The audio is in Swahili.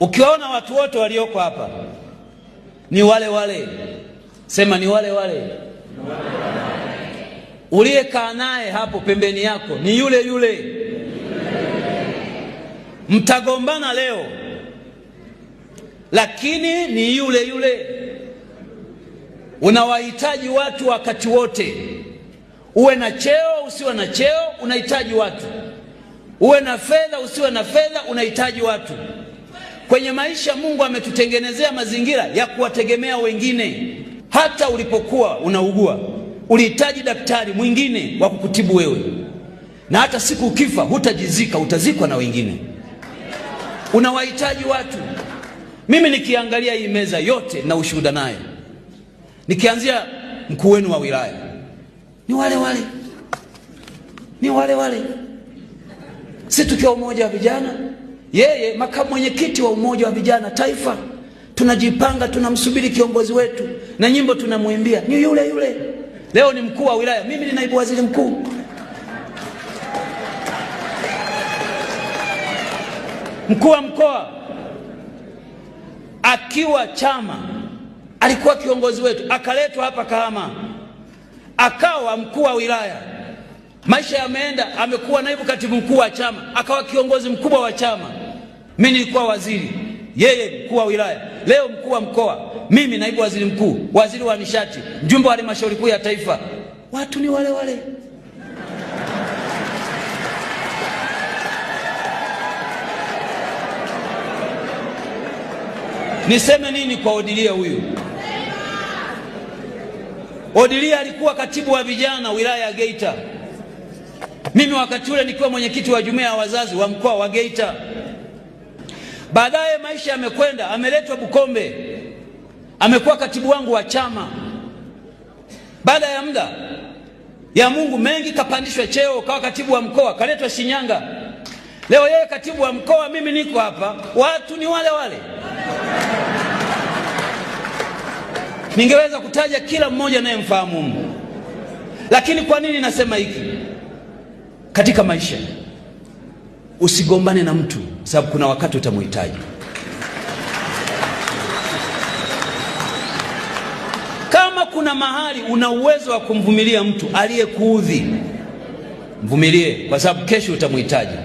Ukiwaona watu wote walioko hapa ni wale wale, sema ni wale wale. Uliyekaa naye hapo pembeni yako ni yule yule. Mtagombana leo, lakini ni yule yule. Unawahitaji watu wakati wote. Uwe na cheo usiwe na cheo, unahitaji watu. Uwe na fedha usiwe na fedha, unahitaji watu. Kwenye maisha Mungu ametutengenezea mazingira ya kuwategemea wengine. Hata ulipokuwa unaugua ulihitaji daktari mwingine wa kukutibu wewe, na hata siku ukifa hutajizika, utazikwa na wengine. Unawahitaji watu. Mimi nikiangalia hii meza yote na ushuhuda nayo, nikianzia mkuu wenu wa wilaya ni wale wale, ni wale wale. Sisi tukiwa umoja wa vijana, yeye makamu mwenyekiti wa umoja wa vijana taifa, tunajipanga, tunamsubiri kiongozi wetu na nyimbo tunamwimbia ni yule yule. Leo ni mkuu wa wilaya, mimi ni naibu waziri mkuu. Mkuu wa mkoa akiwa chama alikuwa kiongozi wetu, akaletwa hapa Kahama akawa mkuu wa wilaya. Maisha yameenda, amekuwa naibu katibu mkuu wa chama, akawa kiongozi mkubwa wa chama. Mimi nilikuwa waziri, yeye mkuu wa wilaya. Leo mkuu wa mkoa, mimi naibu waziri mkuu, waziri wa nishati, mjumbe wa halmashauri kuu ya taifa. Watu ni wale wale. Niseme nini kwa Odilia huyu? Odilia alikuwa katibu wa vijana wilaya ya Geita. Mimi wakati ule nikiwa mwenyekiti wa jumuiya ya wazazi wa mkoa wa Geita. Baadaye maisha yamekwenda, ameletwa Bukombe, amekuwa katibu wangu wa chama. Baada ya muda ya Mungu mengi, kapandishwa cheo, kawa katibu wa mkoa, kaletwa Shinyanga. Leo yeye katibu wa mkoa, mimi niko hapa. Watu ni wale wale. Ningeweza kutaja kila mmoja anayemfahamu Mungu. Lakini kwa nini nasema hiki? Katika maisha usigombane na mtu, sababu kuna wakati utamhitaji. Kama kuna mahali una uwezo wa kumvumilia mtu aliyekuudhi, mvumilie, kwa sababu kesho utamhitaji.